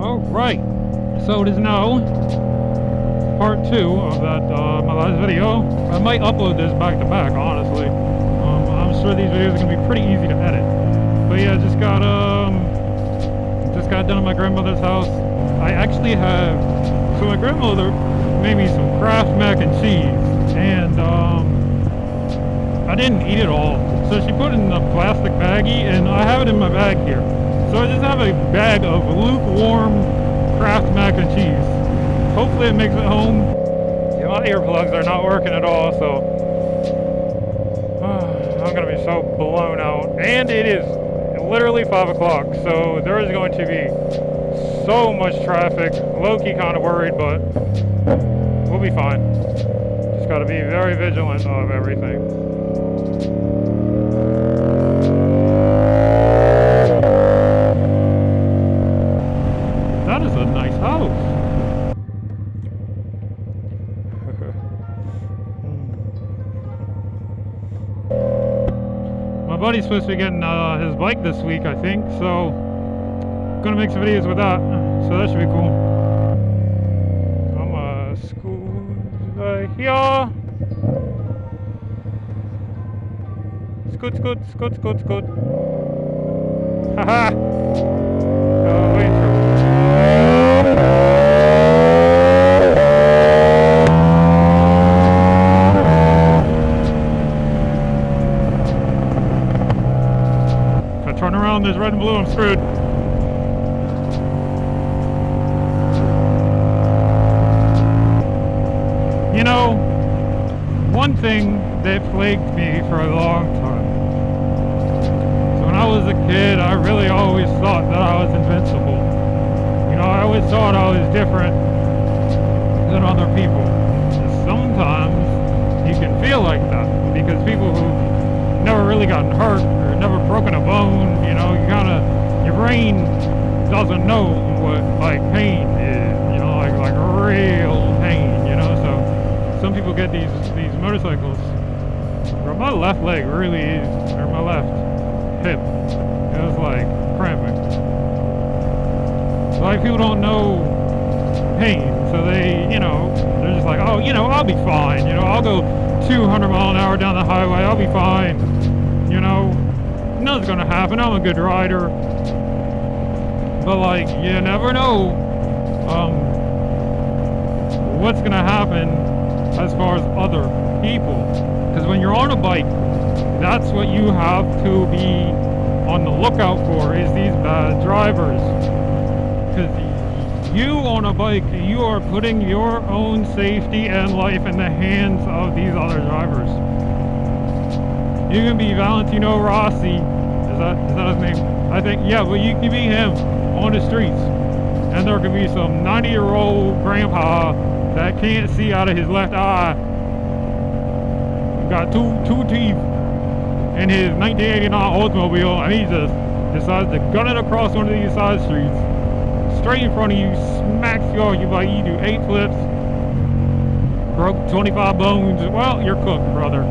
Alright, so it is now part 2 of that, my last video. I might upload this back to back, honestly. I'm sure these videos are going to be pretty easy to edit. But yeah, just got done at my grandmother's house. I actually have, so my grandmother made me some Kraft mac and cheese, and I didn't eat it all. So she put it in a plastic baggie, and I have it in my bag here. So I just have a bag of lukewarm Kraft mac and cheese. Hopefully it makes it home. Yeah, my earplugs are not working at all, so I'm gonna be so blown out. And it is literally 5 o'clock, so there is going to be so much traffic. Low-key kind of worried, but we'll be fine. Just gotta be very vigilant of everything. That is a nice house. My buddy's supposed to be getting his bike this week, I think, so I'm gonna make some videos with that, so that should be cool. I'm scoot right here. Scoot, scoot, scoot, scoot, scoot. Haha! Wait for turn around, there's red and blue, I'm screwed. You know, one thing that plagued me for a long time. So when I was a kid, I really always thought that I was invincible. You know, I always thought I was different than other people. And sometimes you can feel like that because people who've never really gotten hurt or never broken a bone, you know, your brain doesn't know what like pain is, you know, like real pain, you know. So some people get these motorcycles. Bro, my left leg really is, or my left hip, it was like cramping. Like people don't know pain, so they, you know, they're just like, oh, you know, I'll be fine, you know, I'll go 200 mile an hour down the highway, I'll be fine, you know, nothing's gonna happen, I'm a good rider. But like, you never know what's gonna happen as far as other people, because when you're on a bike, that's what you have to be on the lookout for, is these bad drivers. Because you on a bike, you are putting your own safety and life in the hands of these other drivers. You can be Valentino Rossi, is that his name? I think, yeah, well, you can be him on the streets, and there could be some 90-year-old grandpa that can't see out of his left eye, got two teeth in his 1989 Oldsmobile, and he just decides to gun it across one of these side streets, straight in front of you, smacks you off. You do 8 flips, broke 25 bones. Well, you're cooked, brother.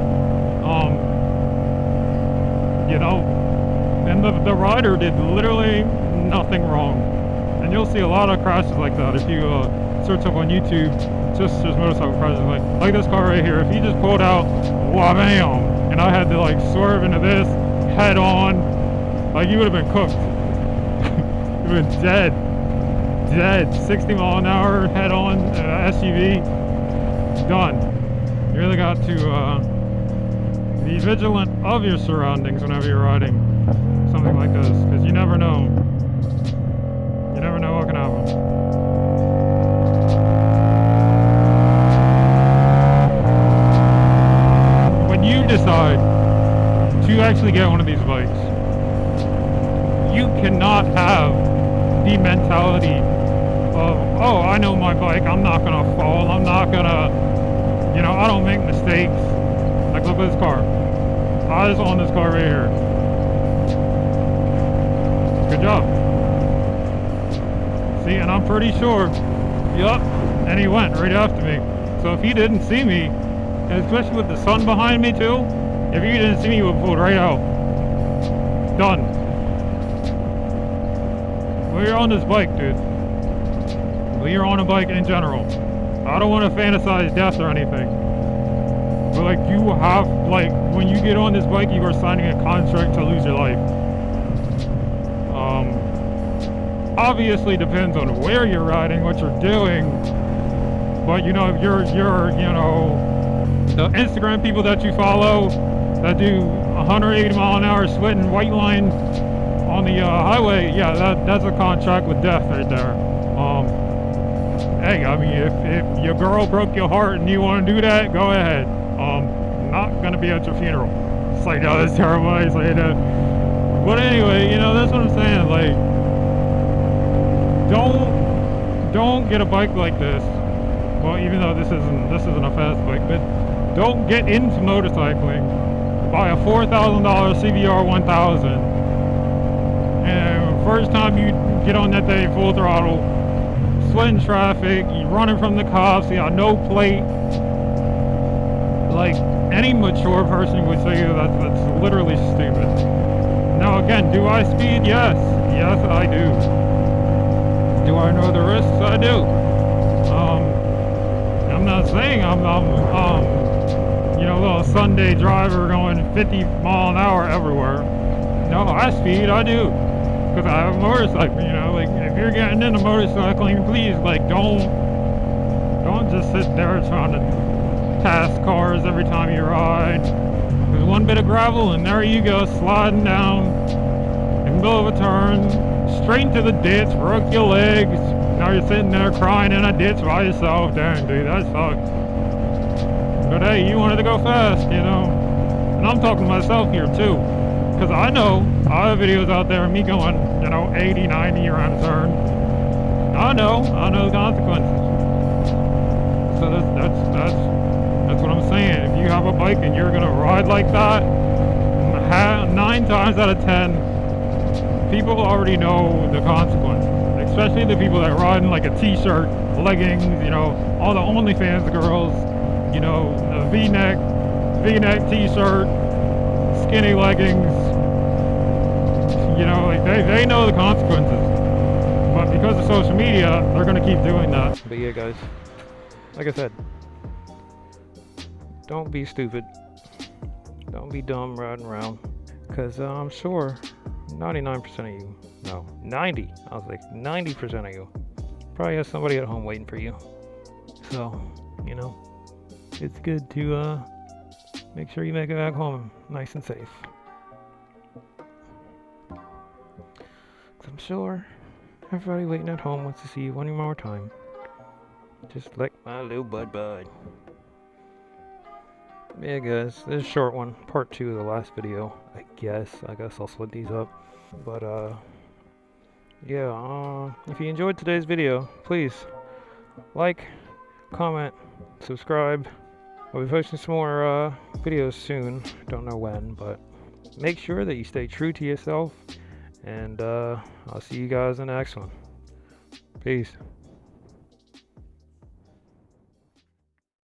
You know, and the rider did literally nothing wrong. And you'll see a lot of crashes like that if you search up on YouTube. Just motorcycle crashes like this car right here. If he just pulled out, wha-bam, and I had to like swerve into this head on, like you would have been cooked. You would have been dead. 60 mile an hour head on SUV, done. You really got to be vigilant of your surroundings whenever you're riding something like this, because you never know. You never know what can happen. When you decide to actually get one of these bikes, you cannot have the mentality of, oh, I know my bike, I'm not gonna fall, I'm not gonna, you know, I don't make mistakes. Like, look at this car. Eyes on this car right here. Good job. See, and I'm pretty sure, yup, and he went right after me. So if he didn't see me, and especially with the sun behind me too, if he didn't see me, he would have pulled right out. Done. Well, you're on this bike, dude. But you're on a bike in general. I don't want to fantasize death or anything. But like you have, like when you get on this bike, you are signing a contract to lose your life. Obviously depends on where you're riding, what you're doing. But you know, if you're you know, the Instagram people that you follow that do 180 mile an hour sweating white line on the highway, yeah, that's a contract with death right there. Hey, I mean, if your girl broke your heart and you want to do that, go ahead. Not gonna be at your funeral. It's like, oh, that's terrible. I say that. But anyway, you know, that's what I'm saying. Like, don't get a bike like this. Well, even though this isn't a fast bike, but don't get into motorcycling. Buy a $4,000 CBR 1000, and first time you get on that day full throttle, sweating traffic, you running from the cops, you got no plate. Like any mature person would say that's literally stupid. Now again, do I speed? Yes, I do. Do I know the risks? I do. I'm not saying I'm you know, a little Sunday driver going 50 mile an hour everywhere. No, I speed, I do. Because I have a motorcycle, you know, like if you're getting into motorcycling, please, like don't just sit there trying to pass cars every time you ride. There's one bit of gravel and there you go, sliding down in the middle of a turn, straight into the ditch, broke your legs. Now you're sitting there crying in a ditch by yourself. Dang, dude, that sucks. But hey, you wanted to go fast, you know. And I'm talking to myself here too. Because I know, I have videos out there of me going, you know, 80, 90 around a turn. I know the consequences. So that's what I'm saying. If you have a bike and you're going to ride like that, 9 times out of 10, people already know the consequences. Especially the people that ride in like a t-shirt, leggings, you know, all the OnlyFans girls, you know, the V-neck t-shirt, skinny leggings, you know, like they know the consequences. But because of social media, they're going to keep doing that. But yeah, guys, like I said, don't be stupid. Don't be dumb riding around. Because I'm sure 99% of you, no, 90, I was like 90% of you probably have somebody at home waiting for you. So, you know, it's good to make sure you make it back home nice and safe. I'm sure everybody waiting at home wants to see you one more time. Just like my little bud. Yeah, guys, this is a short one, part 2 of the last video. I guess I'll split these up. But yeah, if you enjoyed today's video, please like, comment, subscribe. I'll be posting some more videos soon. Don't know when, but make sure that you stay true to yourself. And I'll see you guys in the next one. Peace.